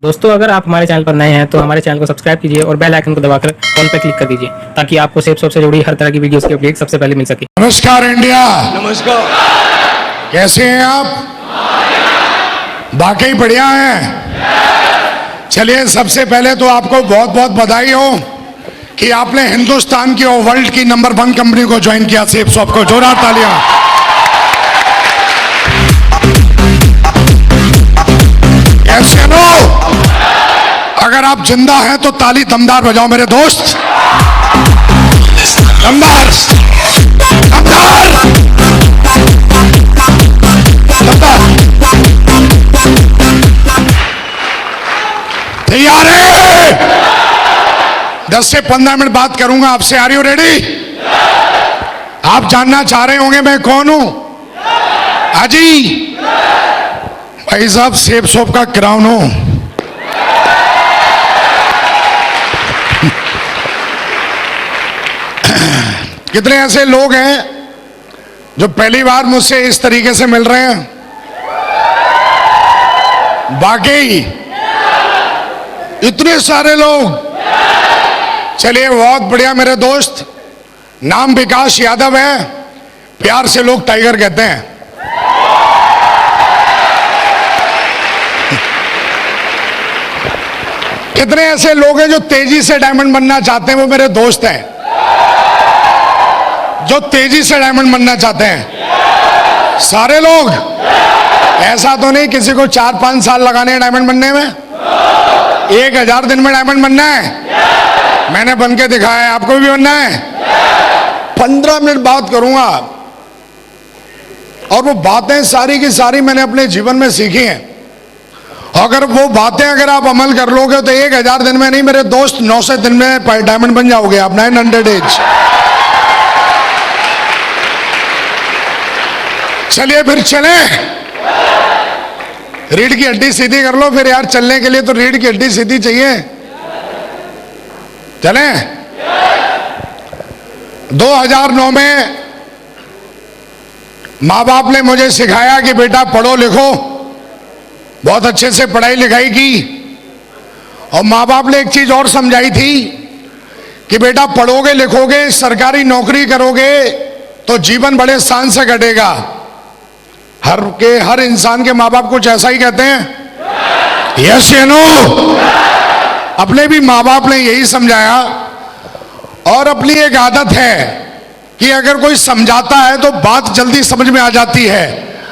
दोस्तों, अगर आप हमारे चैनल पर नए हैं तो हमारे चैनल को सब्सक्राइब कीजिए और बेल आइकन को दबाकर ऑल पर क्लिक कर दीजिए ताकि आपको सेफ शॉप से जुड़ी हर तरह की वीडियोस की अपडेट सबसे पहले मिल सके। नमस्कार इंडिया। नमस्कार। कैसे हैं आप? वाकई बढ़िया हैं। चलिए, सबसे पहले तो आपको बहुत बहुत बधाई हो कि आपने हिंदुस्तान की और वर्ल्ड की नंबर 1 कंपनी को ज्वाइन किया, सेफ शॉप को। जोरदार तालियां। कैसे हो? अगर आप जिंदा हैं तो ताली दमदार बजाओ मेरे दोस्त। दमदार दमदार दमदार। तैयार है? 10 से 15 मिनट बात करूंगा आपसे। Are you ready? आप जानना चाह रहे होंगे मैं कौन हूं? हाजी भाई साहब, सेफ शॉप का क्राउन हूं। कितने ऐसे लोग हैं जो पहली बार मुझसे इस तरीके से मिल रहे हैं? वाकई इतने सारे लोग। चलिए, बहुत बढ़िया मेरे दोस्त। नाम विकास यादव है, प्यार से लोग टाइगर कहते हैं। कितने ऐसे लोग हैं जो तेजी से डायमंड बनना चाहते हैं? वो मेरे दोस्त हैं जो तेजी से डायमंड बनना चाहते हैं। सारे लोग। ऐसा तो नहीं किसी को 4-5 साल लगाने हैं डायमंड बनने में। 1000 दिन में डायमंड बनना है। मैंने बन के दिखाया है, आपको भी बनना है। 15 मिनट बात करूंगा और वो बातें सारी की सारी मैंने अपने जीवन में सीखी हैं। अगर वो बातें अगर आप अमल कर लोगे तो 1000 दिन में नहीं मेरे दोस्त, 900 दिन में डायमंड बन जाओगे आप। 900 डेज। चलिए फिर चले। रीढ़ की हड्डी सीधी कर लो फिर यार। चलने के लिए तो रीढ़ की हड्डी सीधी चाहिए। चलें। 2009 में माँ बाप ने मुझे सिखाया कि बेटा पढ़ो लिखो। बहुत अच्छे से पढ़ाई लिखाई की। और माँ बाप ने एक चीज और समझाई थी कि बेटा पढ़ोगे लिखोगे, सरकारी नौकरी करोगे तो जीवन बड़े शान से कटेगा। हर इंसान के माँ बाप कुछ ऐसा ही कहते हैं। यस या नो? अपने भी माँ बाप ने यही समझाया। और अपनी एक आदत है कि अगर कोई समझाता है तो बात जल्दी समझ में आ जाती है,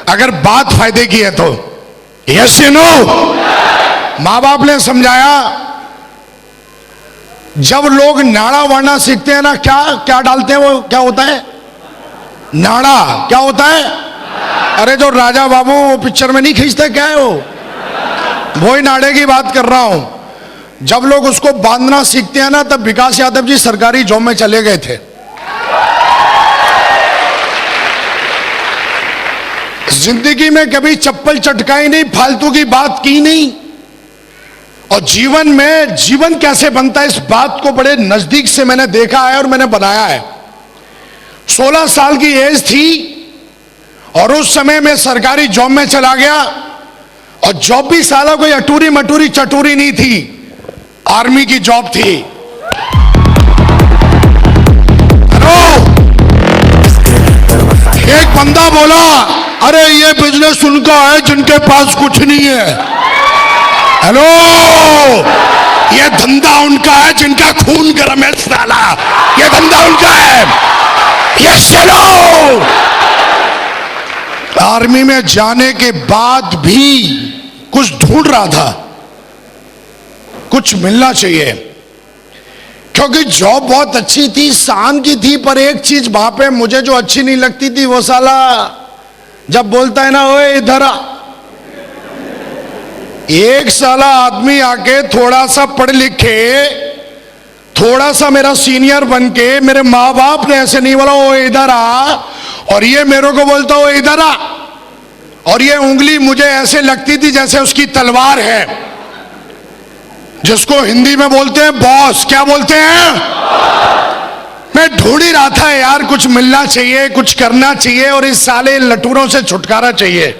अगर बात फायदे की है तो। यस या नो? माँ बाप ने समझाया। जब लोग नाड़ा वाड़ा सीखते हैं ना, क्या क्या डालते हैं? वो क्या होता है? नाड़ा। क्या होता है? अरे जो राजा बाबू वो पिक्चर में नहीं खींचते, क्या है वो ही नाड़े की बात कर रहा हूं। जब लोग उसको बांधना सीखते हैं ना, तब विकास यादव जी सरकारी जॉब में चले गए थे। जिंदगी में कभी चप्पल चटकाई नहीं, फालतू की बात की नहीं। और जीवन में जीवन कैसे बनता है इस बात को बड़े नजदीक से मैंने देखा है और मैंने बनाया है। 16 साल की एज थी और उस समय मैं सरकारी जॉब में चला गया। और जॉब भी साला कोई अटूरी मटूरी चटूरी नहीं थी, आर्मी की जॉब थी। एक बंदा बोला, अरे ये बिजनेस उनका है जिनके पास कुछ नहीं है। हेलो, ये धंधा उनका है जिनका खून गर्म है साला। ये धंधा उनका है। ये चलो। आर्मी में जाने के बाद भी कुछ ढूंढ रहा था, कुछ मिलना चाहिए। क्योंकि जॉब बहुत अच्छी थी, शान की थी, पर एक चीज वहां पे मुझे जो अच्छी नहीं लगती थी, वो साला जब बोलता है ना, ओए इधर आ। एक साला आदमी आके थोड़ा सा पढ़ लिखे, थोड़ा सा मेरा सीनियर बन के, मेरे माँ बाप ने ऐसे नहीं बोला ओ इधर आ, और ये मेरे को बोलता ओ इधर आ। और ये उंगली मुझे ऐसे लगती थी जैसे उसकी तलवार है, जिसको हिंदी में बोलते हैं बॉस। क्या बोलते हैं? मैं ढूंढ ही रहा था यार, कुछ मिलना चाहिए, कुछ करना चाहिए और इस साले लटूरों से छुटकारा चाहिए।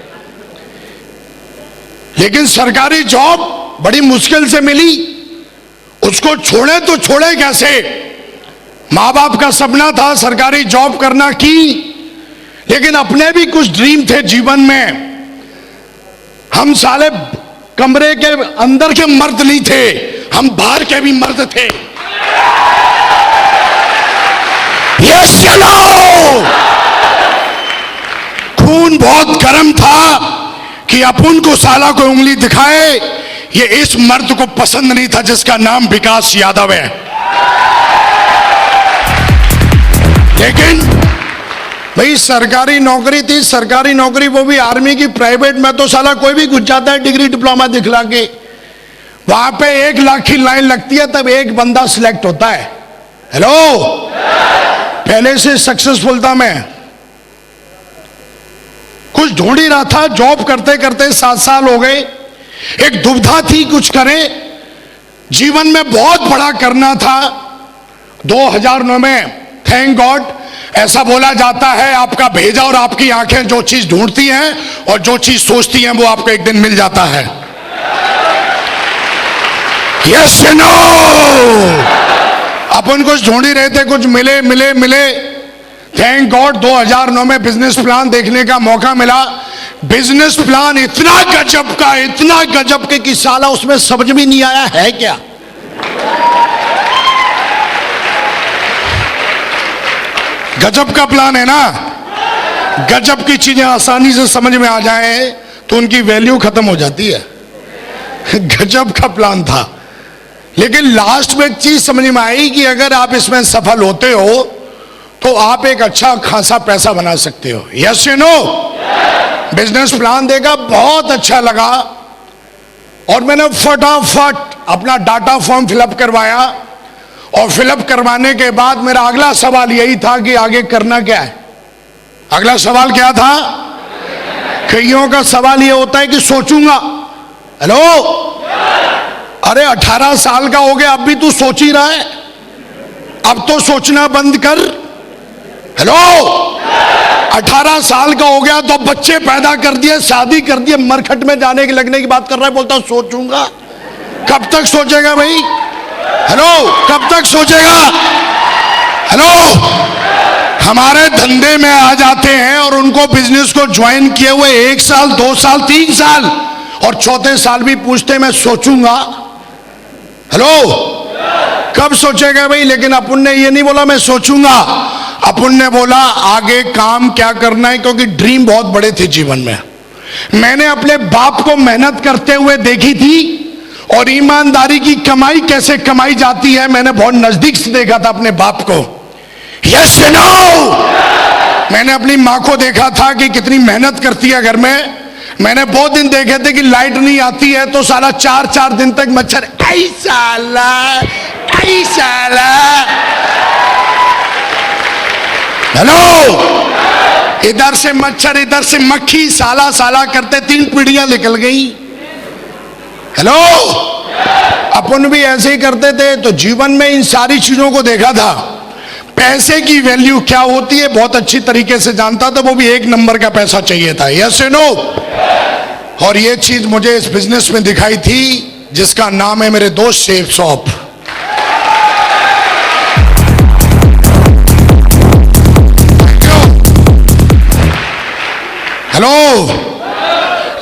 लेकिन सरकारी जॉब बड़ी मुश्किल से मिली, उसको छोड़े तो छोड़े कैसे? माँ बाप का सपना था सरकारी जॉब करना की, लेकिन अपने भी कुछ ड्रीम थे जीवन में। हम साले कमरे के अंदर के मर्द नहीं थे, हम बाहर के भी मर्द थे। यस या नो? खून बहुत गर्म था कि अपन को साला को उंगली दिखाए, ये इस मर्द को पसंद नहीं था जिसका नाम विकास यादव है। लेकिन भाई सरकारी नौकरी थी, सरकारी नौकरी वो भी आर्मी की, प्राइवेट में तो साला कोई भी घुस जाता है डिग्री डिप्लोमा दिखला के। वहां पे 1 लाख की लाइन लगती है, तब एक बंदा सिलेक्ट होता है। हेलो, पहले से सक्सेसफुल था मैं, कुछ ढूंढ ही रहा था, जॉब करते करते 7 साल हो गए। एक दुविधा थी कुछ करें, जीवन में बहुत बड़ा करना था। 2009 में थैंक गॉड, ऐसा बोला जाता है आपका भेजा और आपकी आंखें जो चीज ढूंढती हैं और जो चीज सोचती हैं वो आपको एक दिन मिल जाता है। Yes no? अपन कुछ ढूंढ ही रहे थे, कुछ मिले मिले मिले। थैंक गॉड 2009 में बिजनेस प्लान देखने का मौका मिला। बिजनेस प्लान इतना गजब के कि साला उसमें समझ भी नहीं आया है क्या। गजब का प्लान है ना, गजब की चीजें आसानी से समझ में आ जाए तो उनकी वैल्यू खत्म हो जाती है। गजब का प्लान था, लेकिन लास्ट में एक चीज समझ में आई कि अगर आप इसमें सफल होते हो तो आप एक अच्छा खासा पैसा बना सकते हो। यस या नो? बिजनेस प्लान देखा, बहुत अच्छा लगा और मैंने फटाफट अपना डाटा फॉर्म फिलअप करवाया। और फिलअप करवाने के बाद मेरा अगला सवाल यही था कि आगे करना क्या है। अगला सवाल क्या था? कईयों का सवाल यह होता है कि सोचूंगा। हेलो, अरे 18 साल का हो गया, अब भी तू सोच ही रहा है? अब तो सोचना बंद कर। हेलो, 18 साल का हो गया तो बच्चे पैदा कर दिए, शादी कर दिए, मरखट में जाने के लगने की बात कर रहा है, बोलता सोचूंगा। कब तक सोचेगा भाई? हेलो, कब तक सोचेगा? हेलो, हमारे धंधे में आ जाते हैं और उनको बिजनेस को ज्वाइन किए हुए 1 साल 2 साल 3 साल और चौथे साल भी पूछते मैं सोचूंगा। हेलो, कब सोचेगा भाई? लेकिन अपन ने ये नहीं बोला मैं सोचूंगा, अपन ने बोला आगे काम क्या करना है, क्योंकि ड्रीम बहुत बड़े थे जीवन में। मैंने अपने बाप को मेहनत करते हुए देखी थी और ईमानदारी की कमाई कैसे कमाई जाती है मैंने बहुत नजदीक से देखा था अपने बाप को। यस या नो? मैंने अपनी माँ को देखा था कि कितनी मेहनत करती है घर में। मैंने बहुत दिन देखे थे कि लाइट नहीं आती है तो साला 4-4 दिन तक मच्छर ऐसा। हेलो, इधर से मच्छर इधर से मक्खी, साला करते 3 पीढ़ियां निकल गई। हेलो, अपन भी ऐसे ही करते थे। तो जीवन में इन सारी चीजों को देखा था। पैसे की वैल्यू क्या होती है बहुत अच्छी तरीके से जानता था, वो भी 1 नंबर का पैसा चाहिए था। यस या नो? और ये चीज मुझे इस बिजनेस में दिखाई थी जिसका नाम है मेरे दोस्त सेफ शॉप। हेलो,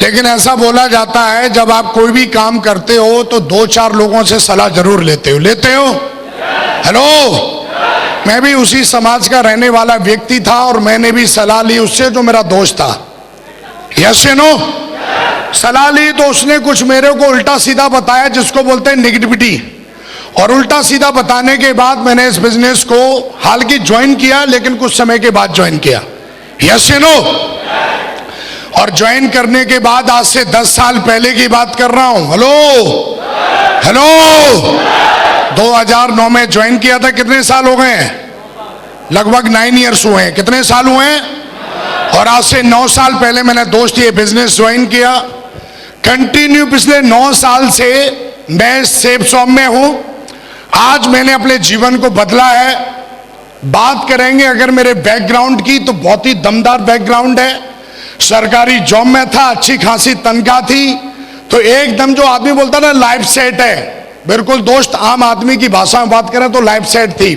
लेकिन ऐसा बोला जाता है जब आप कोई भी काम करते हो तो 2-4 लोगों से सलाह जरूर लेते हो। हेलो, मैं भी उसी समाज का रहने वाला व्यक्ति था और मैंने भी सलाह ली उससे जो मेरा दोस्त था। यस या नो? सलाह ली तो उसने कुछ मेरे को उल्टा सीधा बताया जिसको बोलते हैं नेगेटिविटी। और उल्टा सीधा बताने के बाद मैंने इस बिजनेस को हाल की ज्वाइन किया, लेकिन कुछ समय के बाद ज्वाइन किया। यस या नो? और ज्वाइन करने के बाद आज से 10 साल पहले की बात कर रहा हूं। हेलो, 2009 में ज्वाइन किया था। कितने साल हो गए? लगभग 9 इयर्स हुए हैं। कितने साल हुए हैं? और आज से 9 साल पहले मैंने दोस्त ये बिजनेस ज्वाइन किया। कंटिन्यू पिछले 9 साल से मैं सेफ शॉप में हूं। आज मैंने अपने जीवन को बदला है। बात करेंगे अगर मेरे बैकग्राउंड की तो बहुत ही दमदार बैकग्राउंड है। सरकारी जॉब में था, अच्छी खासी तनख्वाह थी। तो एकदम जो आदमी बोलता ना लाइफ सेट है, बिल्कुल दोस्त आम आदमी की भाषा में बात करें तो लाइफ सेट थी।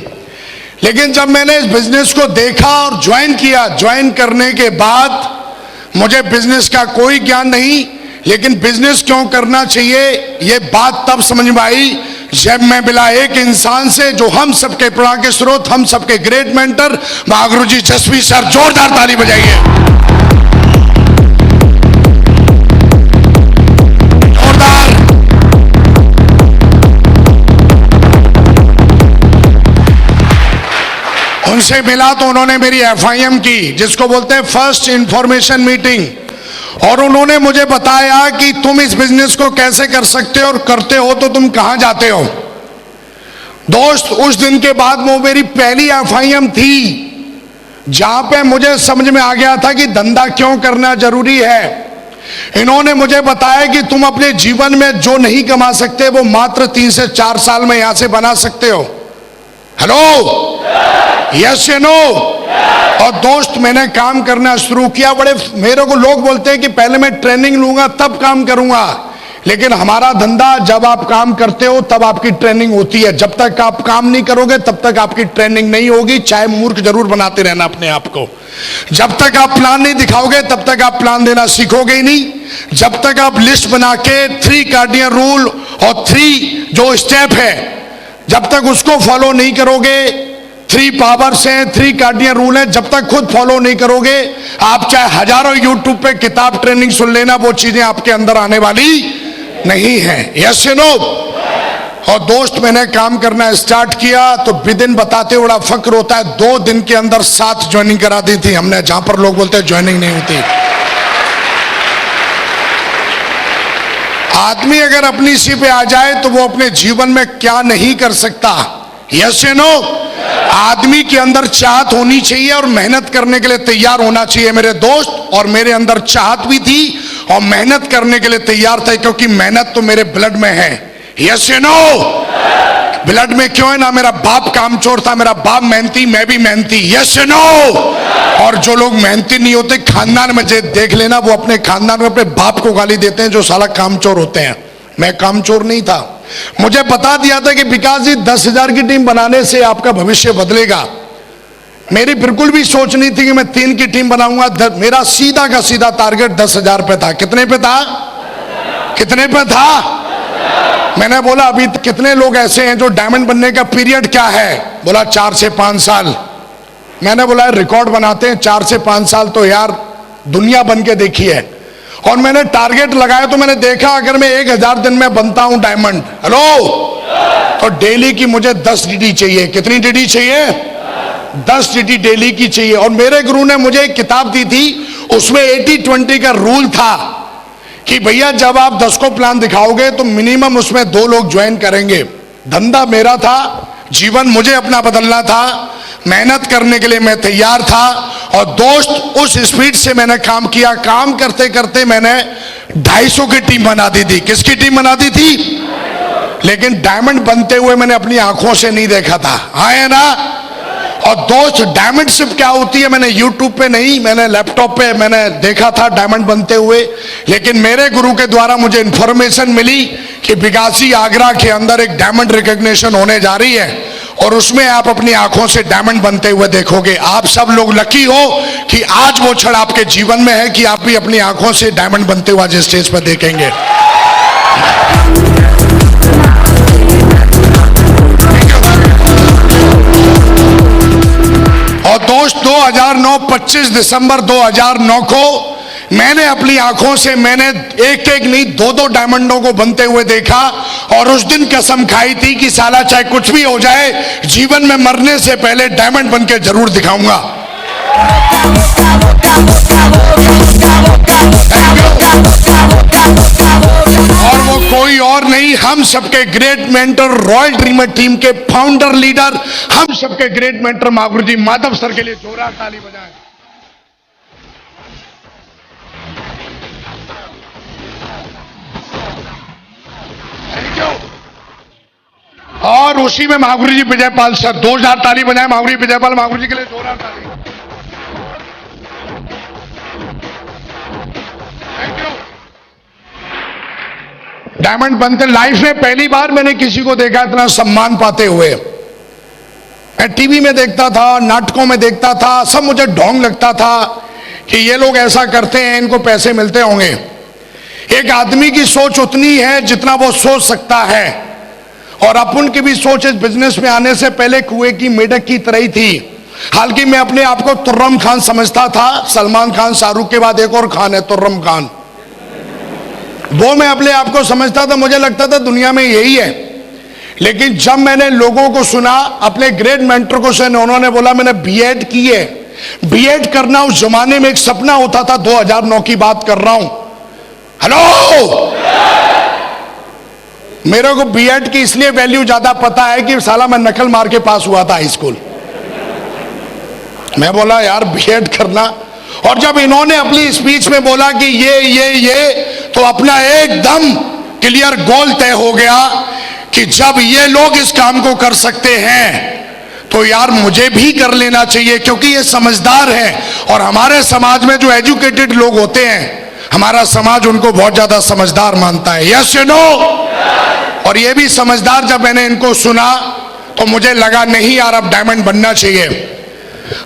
लेकिन जब मैंने इस बिजनेस को देखा और ज्वाइन किया, ज्वाइन करने के बाद मुझे बिजनेस का कोई ज्ञान नहीं, लेकिन बिजनेस क्यों करना चाहिए ये बात तब समझ में आई जब मैं मिला एक इंसान से जो हम सबके प्रेरणा के स्रोत, हम सबके ग्रेट मेंटर महागुरुजी जसवी सर। जोरदार ताली बजाइए। जोरदार। उनसे मिला तो उन्होंने मेरी FIM की, जिसको बोलते हैं फर्स्ट इंफॉर्मेशन मीटिंग, और उन्होंने मुझे बताया कि तुम इस बिजनेस को कैसे कर सकते हो और करते हो तो तुम कहां जाते हो। दोस्त उस दिन के बाद वो मेरी पहली FIM थी जहां पे मुझे समझ में आ गया था कि धंधा क्यों करना जरूरी है। इन्होंने मुझे बताया कि तुम अपने जीवन में जो नहीं कमा सकते वो मात्र 3 से 4 साल में यहां से बना सकते हो। हेलो, यस या नो। और दोस्त मैंने काम करना शुरू किया। बड़े मेरे को लोग बोलते हैं कि पहले मैं ट्रेनिंग लूंगा तब काम करूंगा, लेकिन हमारा धंधा जब आप काम करते हो तब आपकी ट्रेनिंग होती है। जब तक आप काम नहीं करोगे तब तक आपकी ट्रेनिंग नहीं होगी, चाहे मूर्ख जरूर बनाते रहना अपने आप को। जब तक आप प्लान नहीं दिखाओगे तब तक आप प्लान देना सीखोगे ही नहीं। जब तक आप लिस्ट बना के 3 कार्डियन रूल और 3 जो स्टेप है जब तक उसको फॉलो नहीं करोगे, 3 पावर्स हैं, 3 कार्डियन रूल हैं, जब तक खुद फॉलो नहीं करोगे, आप चाहे हजारों यूट्यूब पे किताब ट्रेनिंग सुन लेना, वो चीजें आपके अंदर आने वाली नहीं है। यस या नो। और दोस्त मैंने काम करना स्टार्ट किया तो विदिन बताते बड़ा फक्र होता है, 2 दिन के अंदर 7 ज्वाइनिंग करा दी थी हमने, जहां पर लोग बोलते हैं ज्वाइनिंग नहीं होती। आदमी अगर अपनी सी पे आ जाए तो वो अपने जीवन में क्या नहीं कर सकता। यस या नो। आदमी के अंदर चाहत होनी चाहिए और मेहनत करने के लिए तैयार होना चाहिए मेरे दोस्त। और मेरे अंदर चाहत भी थी और मेहनत करने के लिए तैयार था, क्योंकि मेहनत तो मेरे ब्लड में है। यस या नो। ब्लड में क्यों है ना, मेरा बाप कामचोर था, मेरा बाप मेहनती, मैं भी मेहनती। यस या नो। और जो लोग मेहनती नहीं होते खानदान में देख लेना, वो अपने खानदान में अपने बाप को गाली देते हैं जो साला कामचोर होते हैं। मैं कामचोर नहीं था। मुझे बता दिया था कि विकास जी 10,000 की टीम बनाने से आपका भविष्य बदलेगा। मेरी बिल्कुल भी सोच नहीं थी कि मैं 3 की टीम बनाऊंगा। मेरा सीधा का सीधा टारगेट 10,000 पे था। कितने पे था? कितने पे था? मैंने बोला अभी कितने लोग ऐसे हैं जो डायमंड बनने का पीरियड क्या है? बोला 4 से 5 साल। मैंने बोला रिकॉर्ड बनाते हैं 4 से 5 साल, तो यार दुनिया बन के देखी है। और मैंने टारगेट लगाया तो मैंने देखा अगर मैं 1000 दिन में बनता हूं डायमंड, हेलो, तो डेली की मुझे 10 DD चाहिए। कितनी DD चाहिए? 10 DD डेली की चाहिए। और मेरे गुरु ने मुझे एक किताब दी थी, उसमें 80-20 का रूल था कि भैया जब आप 10 को प्लान दिखाओगे तो मिनिमम उसमें 2 लोग ज्वाइन करेंगे। धंधा मेरा था, जीवन मुझे अपना बदलना था, मेहनत करने के लिए मैं तैयार था। और दोस्त उस स्पीड से मैंने काम किया। काम करते करते मैंने 250 की टीम बना दी थी। किसकी टीम बना दी थी? लेकिन डायमंड बनते हुए मैंने अपनी आंखों से नहीं देखा था। हाँ है ना। और दोस्त डायमंड शिप क्या होती है मैंने यूट्यूब पे नहीं, मैंने लैपटॉप पे मैंने देखा था डायमंड बनते हुए। लेकिन मेरे गुरु के द्वारा मुझे इंफॉर्मेशन मिली कि विकासी आगरा के अंदर एक डायमंड रिकॉग्निशन होने जा रही है और उसमें आप अपनी आंखों से डायमंड बनते हुए देखोगे। आप सब लोग लकी हो कि आज वो क्षण आपके जीवन में है कि आप भी अपनी आंखों से डायमंड बनते हुए आज स्टेज पर देखेंगे। और दोस्त 2009 25 दिसंबर 2009 को मैंने अपनी आंखों से मैंने एक नहीं 2 डायमंडों को बनते हुए देखा। और उस दिन कसम खाई थी कि साला चाहे कुछ भी हो जाए, जीवन में मरने से पहले डायमंड बन के जरूर दिखाऊंगा। और वो कोई और नहीं, हम सबके great mentor royal dreamer team के फाउंडर लीडर, हम सबके ग्रेट मेंटर महागुरुजी माधव सर के लिए जोरदार ताली बजाएं। Thank you. और उसी में महागुरुजी विजयपाल सर, 2000 ताली बजाएं महागुरुजी विजयपाल महागुरुजी के लिए जोरदार ताली। Thank you. डायमंड बनते लाइफ में पहली बार मैंने किसी को देखा इतना सम्मान पाते हुए। मैं टीवी में देखता था, नाटकों में देखता था, सब मुझे ढोंग लगता था कि ये लोग ऐसा करते हैं, इनको पैसे मिलते होंगे। एक आदमी की सोच उतनी है जितना वो सोच सकता है, और अपन की भी सोच इस बिजनेस में आने से पहले कुएं की मेढक की तरह ही थी। हालांकि मैं अपने आप को तुर्रम खान समझता था। सलमान खान, शाहरुख के बाद एक और खान है तुर्रम खान, वो मैं अपने आप को समझता था। मुझे लगता था दुनिया में यही है। लेकिन जब मैंने लोगों को सुना, अपने ग्रेट मेंटर को सुना, उन्होंने बोला मैंने बीएड की है। बीएड करना उस जमाने में एक सपना होता था। 2009 की बात कर रहा हूं। हेलो, मेरे को बीएड की इसलिए वैल्यू ज्यादा पता है कि साला मैं नकल मार के पास हुआ था हाई स्कूल। मैं बोला यार बीएड करना, और जब इन्होंने अपनी स्पीच में बोला कि ये तो अपना एकदम क्लियर गोल तय हो गया कि जब ये लोग इस काम को कर सकते हैं तो यार मुझे भी कर लेना चाहिए, क्योंकि ये समझदार है। और हमारे समाज में जो एजुकेटेड लोग होते हैं, हमारा समाज उनको बहुत ज्यादा समझदार मानता है। यस या नो? और ये भी समझदार। जब मैंने इनको सुना तो मुझे लगा नहीं यार अब डायमंड बनना चाहिए।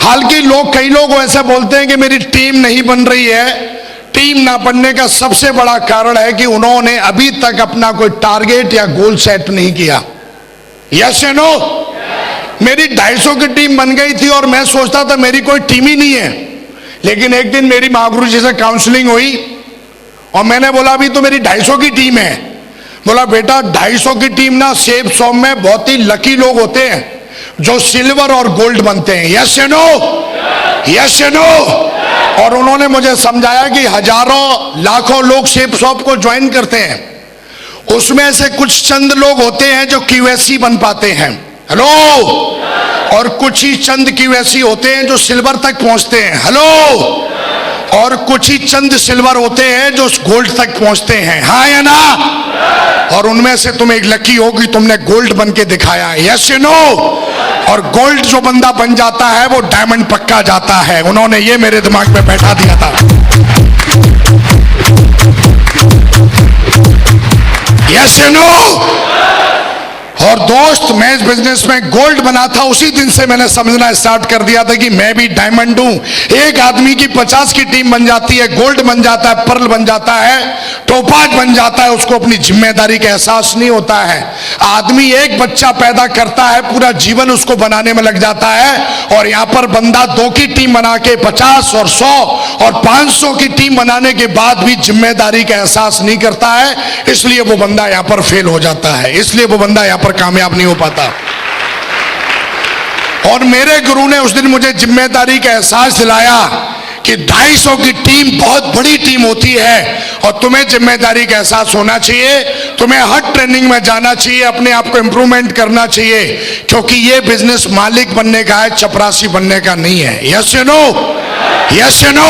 हालांकि कई लोग ऐसा बोलते हैं कि मेरी टीम नहीं बन रही है। टीम ना बनने का सबसे बड़ा कारण है कि उन्होंने अभी तक अपना कोई टारगेट या गोल सेट नहीं किया। यस या नो? मेरी 250 की टीम बन गई थी और मैं सोचता था मेरी कोई टीम ही नहीं है। लेकिन एक दिन मेरी महागुरु जी से काउंसलिंग हुई और मैंने बोला अभी तो मेरी 250 की टीम है। बोला बेटा 250 की टीम ना, सेब सौंप में बहुत ही लकी लोग होते हैं जो सिल्वर और गोल्ड बनते हैं। यस या नो? यस या नो? और उन्होंने मुझे समझाया कि हजारों लाखों लोग सेब सौंप को ज्वाइन करते हैं, उसमें से कुछ चंद लोग होते हैं जो क्यूएससी बन पाते हैं। हेलो? और कुछ ही चंद क्यूएससी होते हैं जो सिल्वर तक पहुंचते हैं। हेलो? और कुछ ही चंद सिल्वर होते हैं जो गोल्ड तक पहुंचते हैं। हाँ या ना? और उनमें से तुम एक लकी हो कि तुमने गोल्ड बन के दिखाया है। यस या नो? और गोल्ड जो बंदा बन जाता है वो डायमंड पक्का जाता है। उन्होंने ये मेरे दिमाग में बैठा दिया था। यस या नो? और दोस्त, मैं इस बिजनेस में गोल्ड बना था, उसी दिन से मैंने समझना स्टार्ट कर दिया था कि मैं भी डायमंड हूं। एक आदमी की 50 की टीम बन जाती है, गोल्ड बन जाता है, पर्ल बन जाता है, टोपाज बन जाता है, उसको अपनी जिम्मेदारी का एहसास नहीं होता है। आदमी एक बच्चा पैदा करता है, पूरा जीवन उसको बनाने में लग जाता है। और यहां पर बंदा 2 की टीम बना के 50 और 100 और 500 की टीम बनाने के बाद भी जिम्मेदारी का एहसास नहीं करता है, इसलिए वो बंदा यहां पर फेल हो जाता है, इसलिए वो बंदा यहां पर कामयाब नहीं हो पाता। और मेरे गुरु ने उस दिन मुझे जिम्मेदारी का एहसास दिलाया कि 250 की टीम बहुत बड़ी टीम होती है और तुम्हें जिम्मेदारी का एहसास होना चाहिए। तुम्हें हर ट्रेनिंग में जाना चाहिए, अपने आप को इंप्रूवमेंट करना चाहिए, क्योंकि ये बिजनेस मालिक बनने का है, चपरासी बनने का नहीं है। यस या नो? यस या नो?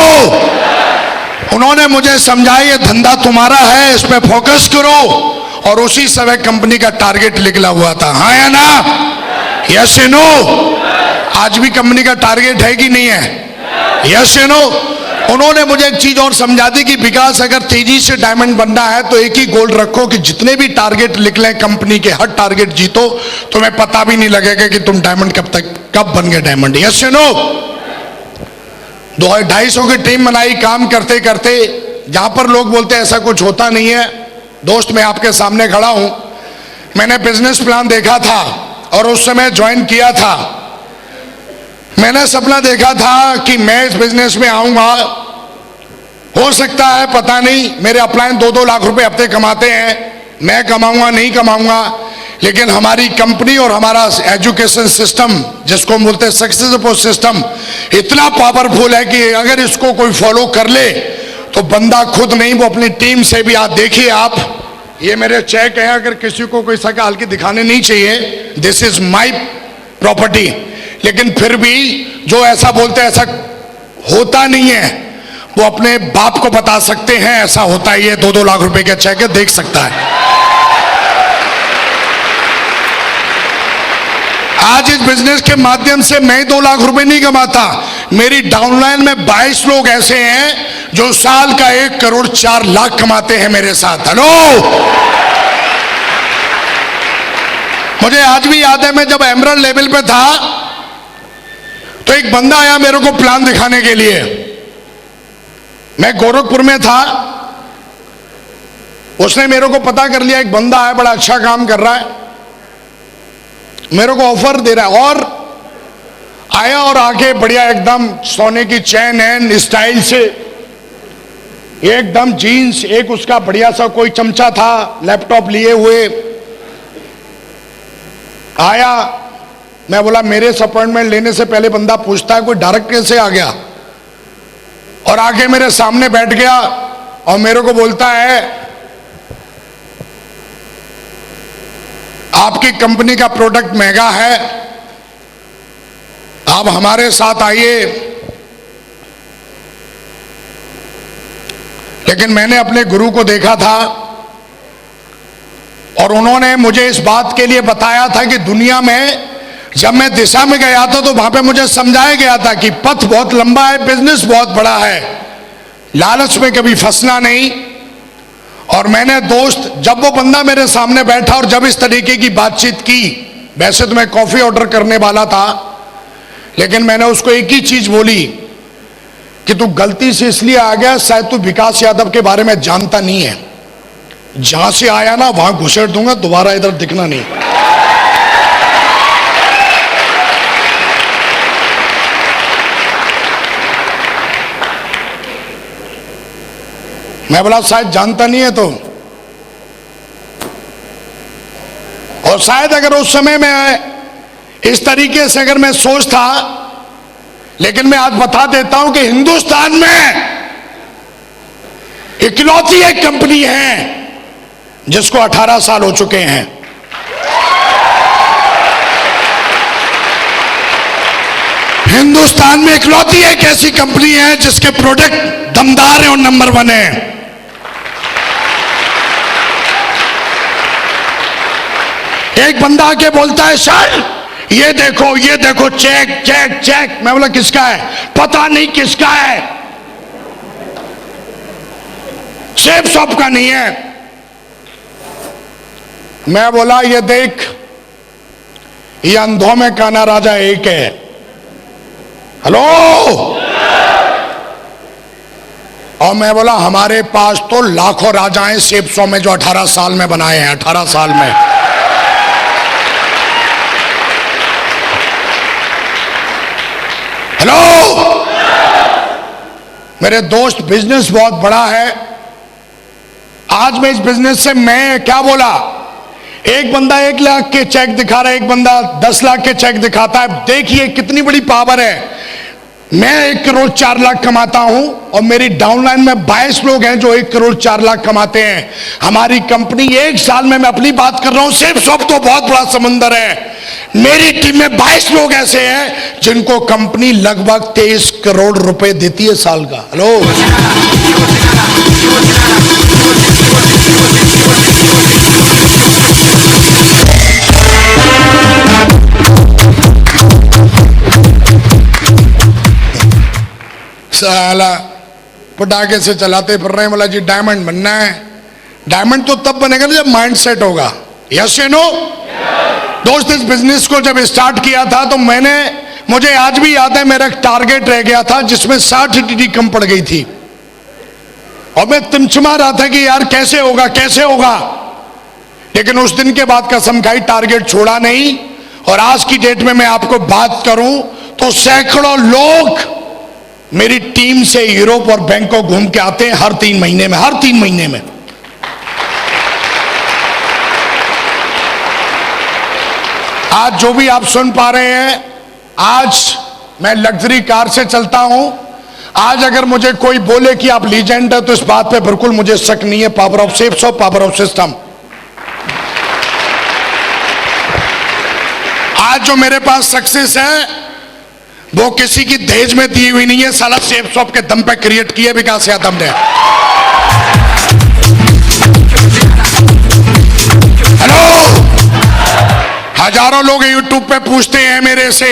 उन्होंने मुझे समझाया ये धंधा तुम्हारा है, इसमें फोकस करो। और उसी समय कंपनी का टारगेट निकला हुआ था। हाँ या ना? यस या नो? आज भी कंपनी का टारगेट है कि नहीं है? यस या नो? उन्होंने मुझे एक चीज और समझा दी कि विकास, अगर तेजी से डायमंड बनना है तो एक ही गोल रखो कि जितने भी टारगेट निकले कंपनी के, हर टारगेट जीतो, तुम्हें पता भी नहीं लगेगा कि तुम डायमंड कब बन गए डायमंड। यस या नो? 250 की टीम बनाई, काम करते करते। जहां पर लोग बोलते हैं ऐसा कुछ होता नहीं है, दोस्त मैं आपके सामने खड़ा हूं। मैंने बिजनेस प्लान देखा था और उस समय ज्वाइन किया था। मैंने सपना देखा था कि मैं इस बिजनेस में आऊंगा। हो सकता है, पता नहीं, मेरे अपलाइन 2-2 लाख रुपए हफ्ते कमाते हैं, मैं कमाऊंगा नहीं कमाऊंगा, लेकिन हमारी कंपनी और हमारा एजुकेशन सिस्टम, जिसको हम बोलते हैं सक्सेस सपोर्ट सिस्टम, इतना पावरफुल है कि अगर इसको कोई फॉलो कर ले तो बंदा खुद नहीं, वो अपनी टीम से भी। आप देखिए, आप ये मेरे चेक हैं, अगर किसी को कोई सका हल्की दिखाने नहीं चाहिए, दिस इज माई प्रॉपर्टी, लेकिन फिर भी जो ऐसा बोलते हैं ऐसा होता नहीं है, वो अपने बाप को बता सकते हैं ऐसा होता है। ये 2-2 लाख रुपए का चेक है, देख सकता है। आज इस बिजनेस के माध्यम से मैं 2 लाख रुपए नहीं कमाता, मेरी डाउनलाइन में 22 लोग ऐसे हैं जो साल का 1 करोड़ 4 लाख कमाते हैं मेरे साथ। हेलो? मुझे आज भी याद है, मैं जब एमरल्ड लेवल पे था तो एक बंदा आया मेरे को प्लान दिखाने के लिए। मैं गोरखपुर में था, उसने मेरे को पता कर लिया एक बंदा है बड़ा अच्छा काम कर रहा है, मेरे को ऑफर दे रहा है। और आया और आके बढ़िया एकदम सोने की चैन एन स्टाइल से, एकदम जीन्स, एक उसका बढ़िया सा कोई चमचा था लैपटॉप लिए हुए आया। मैं बोला मेरे से अपॉइंटमेंट लेने से पहले बंदा पूछता है कोई डायरेक्ट कैसे आ गया, और आके मेरे सामने बैठ गया और मेरे को बोलता है आपकी कंपनी का प्रोडक्ट महंगा है, आप हमारे साथ आइए। लेकिन मैंने अपने गुरु को देखा था और उन्होंने मुझे इस बात के लिए बताया था कि दुनिया में जब मैं दिशा में गया था तो वहां पे मुझे समझाया गया था कि पथ बहुत लंबा है, बिजनेस बहुत बड़ा है, लालच में कभी फंसना नहीं। और मैंने दोस्त, जब वो बंदा मेरे सामने बैठा और जब इस तरीके की बातचीत की, वैसे तो मैं कॉफी ऑर्डर करने वाला था, लेकिन मैंने उसको एक ही चीज बोली कि तू गलती से इसलिए आ गया, शायद तू विकास यादव के बारे में जानता नहीं है, जहां से आया ना वहां घुसेड़ दूंगा, दोबारा इधर दिखना नहीं। मैं बोला शायद जानता नहीं है तो, और शायद अगर उस समय में इस तरीके से अगर मैं सोचता, लेकिन मैं आज बता देता हूं कि हिंदुस्तान में इकलौती एक कंपनी है जिसको 18 साल हो चुके हैं। हिंदुस्तान में इकलौती एक ऐसी कंपनी है जिसके प्रोडक्ट दमदार है और नंबर 1 है। एक बंदा आके बोलता है सर ये देखो चेक चेक चेक। मैं बोला किसका है? पता नहीं किसका है, सेफ शॉप का नहीं है। मैं बोला ये देख, ये अंधों में काना राजा एक है। हेलो, और मैं बोला हमारे पास तो लाखों राजाएं सेफ शॉप में जो 18 साल में बनाए हैं, 18 साल में। हेलो मेरे दोस्त, बिजनेस बहुत बड़ा है। आज मैं इस बिजनेस से मैं क्या बोला, एक बंदा 1 लाख के चेक दिखा रहा है, एक बंदा 10 लाख के चेक दिखाता है। देखिए कितनी बड़ी पावर है। मैं 1 करोड़ 4 लाख कमाता हूं और मेरी डाउनलाइन में 22 लोग हैं जो 1 करोड़ 4 लाख कमाते हैं। हमारी कंपनी 1 साल में, मैं अपनी बात कर रहा हूं, सेफ शॉप तो बहुत बड़ा समंदर है, मेरी टीम में 22 लोग ऐसे हैं जिनको कंपनी लगभग 23 करोड़ रुपए देती है साल का। हेलो, साला पटाखे से चलाते फिर रहे हैं, बोला जी डायमंड बनना है। डायमंड तो तब बनेगा ना जब माइंड सेट होगा। यस या नो? दोस्त, इस बिजनेस को जब स्टार्ट किया था तो मुझे आज भी याद है, मेरा एक टारगेट रह गया था जिसमें 60 टीडी कम पड़ गई थी और मैं तिमचमा रहा था कि यार कैसे होगा कैसे होगा। लेकिन उस दिन के बाद कसम खाई, टारगेट छोड़ा नहीं। और आज की डेट में मैं आपको बात करूं तो सैकड़ों लोग मेरी टीम से यूरोप और बैंकॉक घूम के आते हैं हर 3 महीने में, हर 3 महीने में। आज जो भी आप सुन पा रहे हैं, आज मैं लग्जरी कार से चलता हूं। आज अगर मुझे कोई बोले कि आप लीजेंड है तो इस बात पे बिल्कुल मुझे शक नहीं है। Power of safe shop, power of system. आज जो मेरे पास सक्सेस है वो किसी की दहेज में दी हुई नहीं है, साला सेफ शॉप के दम पे क्रिएट किए विकास यादव ने। हेलो, हजारों लोग यूट्यूब पे पूछते हैं मेरे से,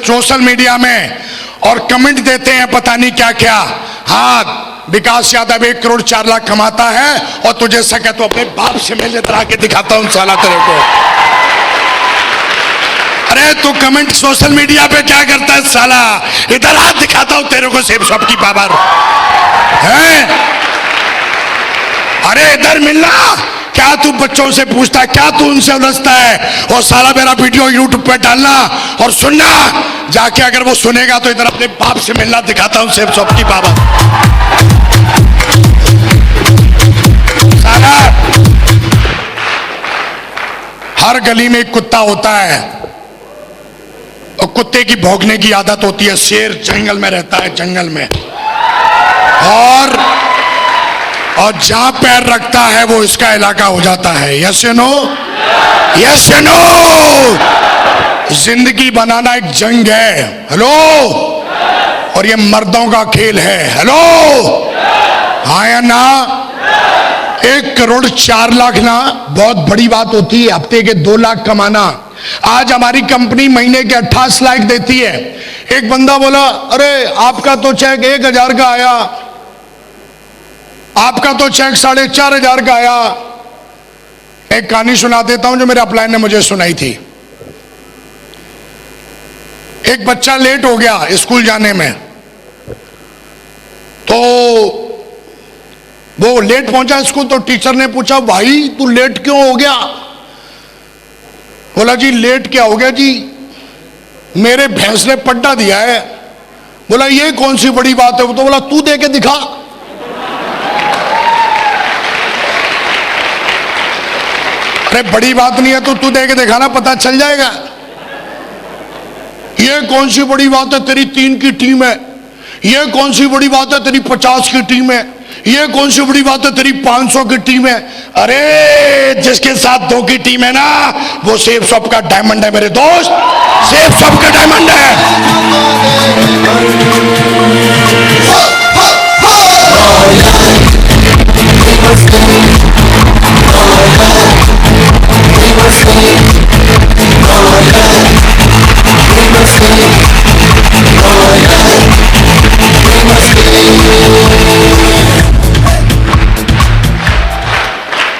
सोशल मीडिया में, और कमेंट देते हैं पता नहीं क्या क्या। हाँ, विकास यादव 1 करोड़ 4 लाख कमाता है और तुझे सके तो अपने बाप से मिल, इधर आके दिखाता हूं साला तेरे को। अरे तू कमेंट सोशल मीडिया पे क्या करता है साला? इधर हाथ दिखाता हूं तेरे को सेब शॉप की पावर है। अरे इधर मिलना। क्या तू बच्चों से पूछता है? क्या तू उनसे उलझता है? और साला मेरा वीडियो यूट्यूब पे डालना और सुनना। जाके अगर वो सुनेगा तो इधर अपने बाप से मिलना, दिखाता हूं सेब शॉप की पावर। साला हर गली में एक कुत्ता होता है और कुत्ते की भौंकने की आदत होती है। शेर जंगल में रहता है, जंगल में, और जहां पैर रखता है वो इसका इलाका हो जाता है। यस या नो? यस या नो? जिंदगी बनाना एक जंग है। हेलो? और ये मर्दों का खेल है। हेलो? हाँ या ना? 1,04,00,000 ना बहुत बड़ी बात होती है। हफ्ते के 2 लाख कमाना। आज हमारी कंपनी महीने के 28 लाख देती है। एक बंदा बोला, अरे आपका तो चेक 1,000 का आया, आपका तो चेक 4,500 का आया। एक कहानी सुना देता हूं जो मेरे अपलाइन ने मुझे सुनाई थी। एक बच्चा लेट हो गया स्कूल जाने में, तो वो लेट पहुंचा स्कूल, तो टीचर ने पूछा, भाई तू लेट क्यों हो गया? बोला, जी लेट क्या हो गया जी, मेरे भैंस ने पट्टा दिया है। बोला, ये कौन सी बड़ी बात है? तो बोला, तू दे के दिखा। अरे बड़ी बात नहीं है तो तू दे के दिखाना, पता चल जाएगा। ये कौन सी बड़ी बात है, तेरी 3 की टीम है। ये कौन सी बड़ी बात है, तेरी 50 की टीम है। ये कौन सी बड़ी बात है, तेरी 500 की टीम है। अरे जिसके साथ 2 की टीम है ना, वो सेब शॉप का डायमंड है मेरे दोस्त, सेब शॉप का डायमंड है।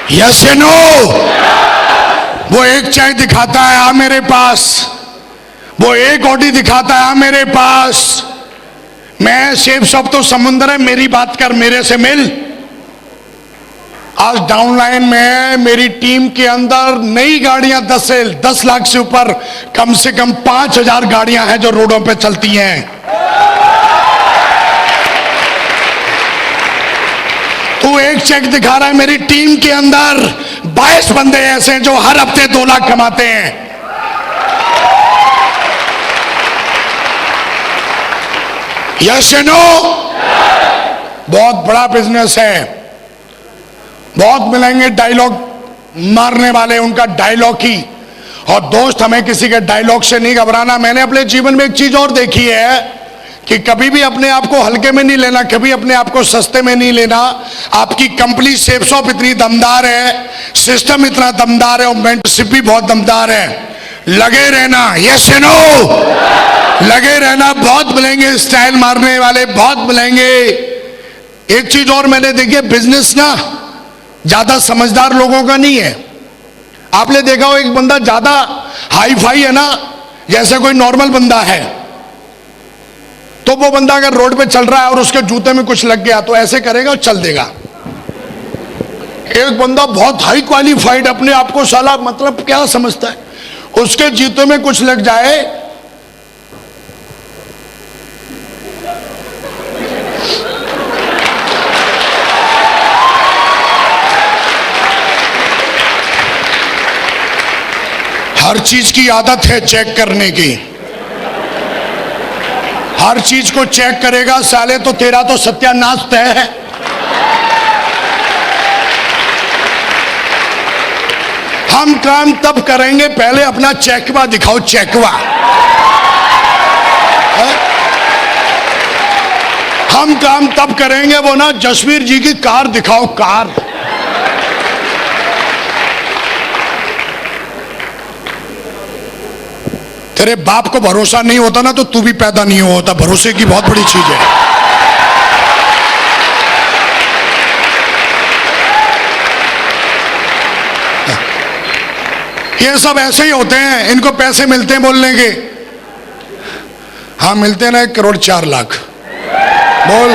यस या नो? वो एक चाय दिखाता है, आ मेरे पास। वो एक ऑडी दिखाता है, आ मेरे पास। मैं सेब शॉप तो समुंदर है, मेरी बात कर, मेरे से मिल। आज डाउनलाइन में मेरी टीम के अंदर नई गाड़ियां 10 लाख से ऊपर, कम से कम 5,000 गाड़ियां हैं जो रोडों पे चलती हैं। तू एक चेक दिखा रहा है, मेरी टीम के अंदर 22 बंदे ऐसे हैं जो हर हफ्ते 2 लाख कमाते हैं। यस या नो? बहुत बड़ा बिजनेस है। बहुत मिलेंगे डायलॉग मारने वाले, उनका डायलॉग ही। और दोस्त, हमें किसी के डायलॉग से नहीं घबराना। मैंने अपने जीवन में एक चीज और देखी है कि कभी भी अपने आप को हल्के में नहीं लेना, कभी अपने आप को सस्ते में नहीं लेना। आपकी कंपनी सेब शॉप इतनी दमदार है, सिस्टम इतना दमदार है और मेंटरशिप भी बहुत दमदार है। लगे रहना। यस या नो? लगे रहना। बहुत मिलेंगे स्टाइल मारने वाले, बहुत मिलेंगे। एक चीज और मैंने देखी है, बिजनेस ना ज्यादा समझदार लोगों का नहीं है। आपने देखा हो, एक बंदा ज्यादा हाई फाई है ना, जैसे कोई नॉर्मल बंदा है, तो वो बंदा अगर रोड पे चल रहा है और उसके जूते में कुछ लग गया तो ऐसे करेगा और चल देगा। एक बंदा बहुत हाई क्वालिफाइड, अपने आप को साला मतलब क्या समझता है, उसके जूते में कुछ लग जाए हर चीज की आदत है चेक करने की। हर चीज को चेक करेगा साले तो तेरा तो सत्यानाश तय है। हम काम तब करेंगे, पहले अपना चेकवा दिखाओ, चेकवा। हम काम तब करेंगे, वो ना जसवीर जी की कार दिखाओ, कार। तेरे बाप को भरोसा नहीं होता ना तो तू भी पैदा नहीं होता। भरोसे की बहुत बड़ी चीज है। ये सब ऐसे ही होते हैं, इनको पैसे मिलते हैं बोलने के। हाँ मिलते हैं ना, 1 करोड़ 4 लाख बोल,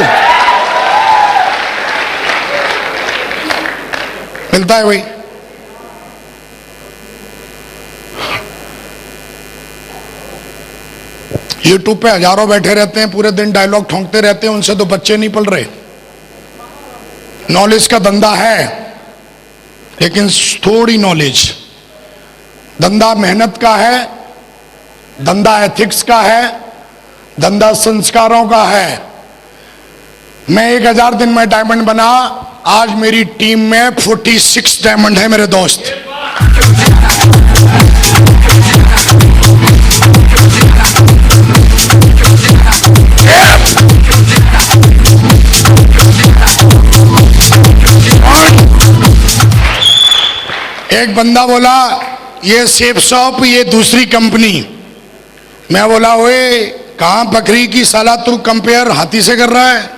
मिलता है भाई। यूट्यूब पे हजारों बैठे रहते हैं, पूरे दिन डायलॉग ठोंकते रहते हैं, उनसे तो बच्चे नहीं पल रहे। नॉलेज का धंधा है, लेकिन थोड़ी नॉलेज। धंधा मेहनत का है, धंधा एथिक्स का है, धंधा संस्कारों का है। मैं 1000 दिन में डायमंड बना, आज मेरी टीम में 46 डायमंड है मेरे दोस्त। एक बंदा बोला ये सेफ शॉप, ये दूसरी कंपनी। मैं बोला ओए कहां बकरी की साला तू कंपेयर हाथी से कर रहा है।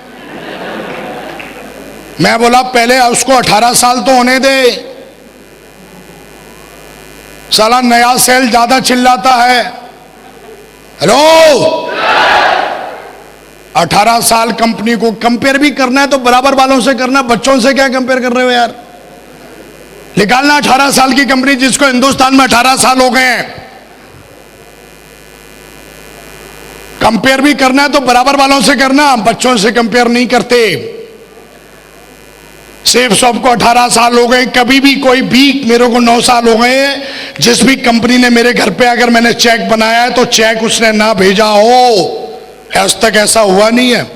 मैं बोला पहले उसको 18 साल तो होने दे, साला नया सेल ज्यादा चिल्लाता है। हेलो, 18 साल कंपनी को कंपेयर भी करना है तो बराबर वालों से करना, बच्चों से क्या कंपेयर कर रहे हो यार। निकालना 18 साल की कंपनी जिसको हिंदुस्तान में 18 साल हो गए हैं। कंपेयर भी करना है तो बराबर वालों से करना, बच्चों से कंपेयर नहीं करते। सेफ शॉप को 18 साल हो गए, कभी भी कोई भी, मेरे को 9 साल हो गए। जिस भी कंपनी ने मेरे घर पे अगर मैंने चेक बनाया है तो चेक उसने ना भेजा हो, आज तक ऐसा हुआ नहीं है।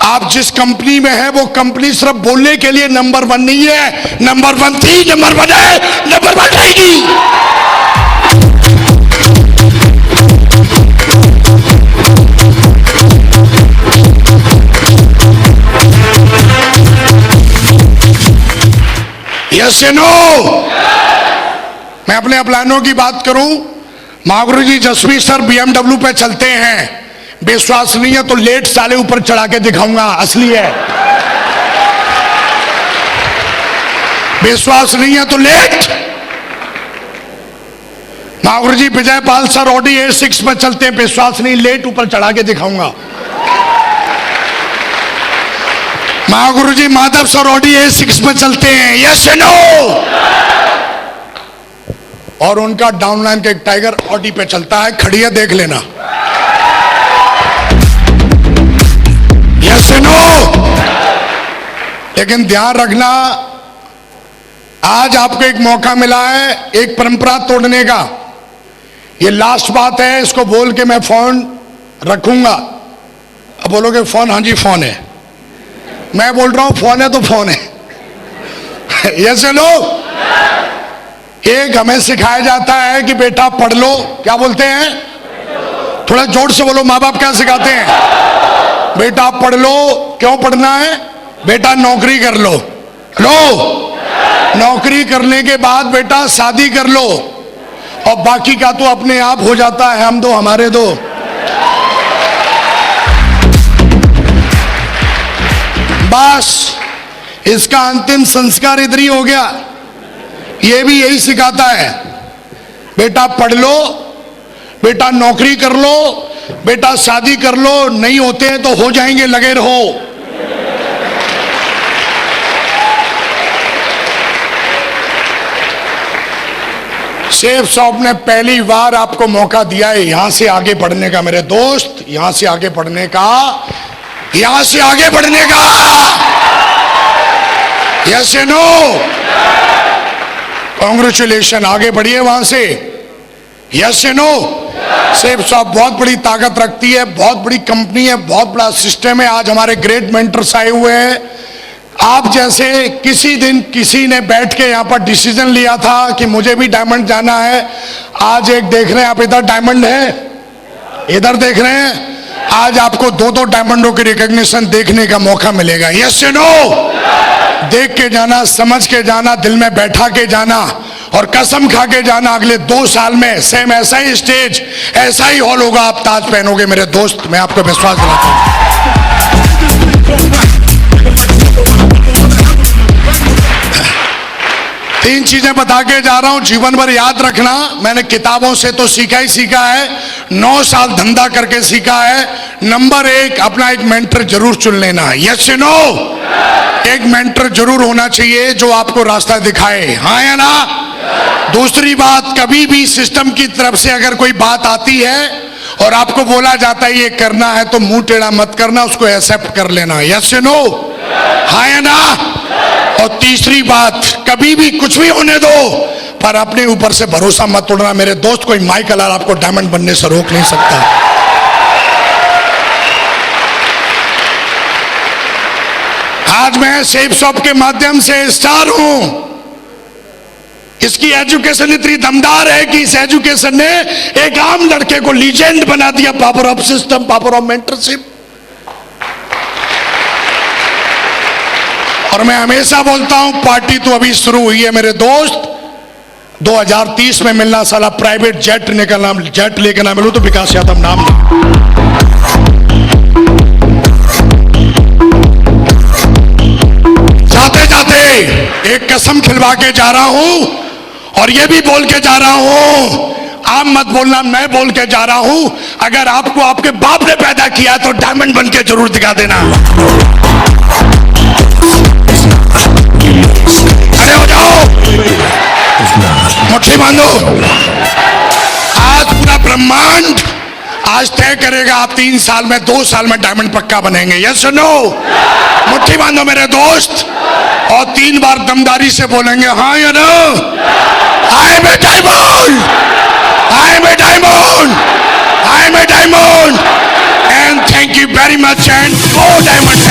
आप जिस कंपनी में है वो कंपनी सिर्फ बोलने के लिए नंबर 1 नहीं है, नंबर 1 थी, नंबर 1 है, नंबर 1 रहेगी। यस या नो? मैं अपने प्लानों की बात करूं, महागुरु जी जसवीर सर BMW पे चलते हैं, विश्वास नहीं है तो लेट साले ऊपर चढ़ा के दिखाऊंगा, असली है। विश्वास नहीं है तो लेट। महागुरु जी विजयपाल सर ऑडी A6 में चलते हैं, विश्वास नहीं, लेट ऊपर चढ़ा के दिखाऊंगा। महागुरु जी माधव सर ऑडी A6 में चलते हैं, यस या नो? और उनका डाउनलाइन का एक टाइगर ऑडी पे चलता है, खड़ी है, देख लेना। यस या नो? लेकिन ध्यान रखना, आज आपको एक मौका मिला है एक परंपरा तोड़ने का। ये लास्ट बात है, इसको बोल के मैं फोन रखूंगा। अब बोलोगे फोन, हाँ जी फोन है। मैं बोल रहा हूं फोन है तो फोन है। यस या नो? एक हमें सिखाया जाता है कि बेटा पढ़ लो, क्या बोलते हैं? थोड़ा जोर से बोलो, माँ बाप क्या सिखाते हैं? बेटा पढ़ लो। क्यों पढ़ना है? बेटा नौकरी कर लो। नौकरी करने के बाद बेटा शादी कर लो, और बाकी का तो अपने आप हो जाता है, हम दो हमारे दो। बस इसका अंतिम संस्कार इधर ही हो गया। ये भी यही सिखाता है, बेटा पढ़ लो, बेटा नौकरी कर लो, बेटा शादी कर लो, नहीं होते हैं तो हो जाएंगे, लगे रहो। सेफ शॉप ने पहली बार आपको मौका दिया है यहां से आगे बढ़ने का मेरे दोस्त, यहां से आगे बढ़ने का, यहां से आगे बढ़ने का। यस या नो? कांग्रेचुलेशन, आगे बढ़िए वहां से। यस या नो? सेफ शॉप बहुत बड़ी ताकत रखती है, बहुत बड़ी कंपनी है, बहुत बड़ा सिस्टम है। आज हमारे ग्रेट मेंटर्स आए हुए हैं। आप जैसे किसी दिन किसी ने बैठ के यहाँ पर डिसीजन लिया था कि मुझे भी डायमंड जाना है, आज एक देख रहे हैं आप, इधर डायमंड है, इधर देख रहे हैं, आज आपको 2-2 डायमंडों की रिकॉग्निशन देखने का मौका मिलेगा। यस या नो? देख के जाना, समझ के जाना, दिल में बैठा के जाना, और कसम खा के जाना अगले 2 साल में सेम ऐसा ही स्टेज, ऐसा ही हॉल होगा, आप ताज पहनोगे मेरे दोस्त, मैं आपको विश्वास दिलाता हूं। 3 चीजें बता के जा रहा हूं, जीवन भर याद रखना। मैंने किताबों से तो सीखा ही सीखा है, 9 साल धंधा करके सीखा है। नंबर 1, अपना एक मेंटर जरूर चुन लेना। यस नो, एक मेंटर जरूर होना चाहिए जो आपको रास्ता दिखाए, हाँ या ना। दूसरी बात, कभी भी सिस्टम की तरफ से अगर कोई बात आती है और आपको बोला जाता है ये करना है, तो मुंह टेढ़ा मत करना, उसको एक्सेप्ट कर लेना। यस नो, हाँ या ना। और तीसरी बात, कभी भी कुछ भी होने दो, पर अपने ऊपर से भरोसा मत तोड़ना। मेरे दोस्त, कोई माइकल आर आपको डायमंड बनने से रोक नहीं सकता। आज मैं सेफ शॉप के माध्यम से स्टार हूं। इसकी एजुकेशन इतनी दमदार है कि इस एजुकेशन ने एक आम लड़के को लीजेंड बना दिया। Power of system, power of mentorship. और मैं हमेशा बोलता हूं, पार्टी तो अभी शुरू हुई है मेरे दोस्त। 2030 में मिलना, साला प्राइवेट जेट लेकर ना मिलूं तो विकास यादव नाम नहीं। जाते जाते एक कसम खिलवा के जा रहा हूं, और ये भी बोल के जा रहा हूं, आप मत बोलना, मैं बोल के जा रहा हूं, अगर आपको आपके बाप ने पैदा किया तो डायमंड बन के जरूर दिखा देना। खड़े हो जाओ, मुट्ठी बांधो। आज पूरा ब्रह्मांड आज तय करेगा, आप 3 साल में, 2 साल में डायमंड पक्का बनेंगे। यस नो, मुट्ठी बांधो मेरे दोस्त, और 3 बार दमदारी से बोलेंगे हाँ या no. I am a diamond, I am a diamond, I am a diamond, and thank you very much, and go diamond.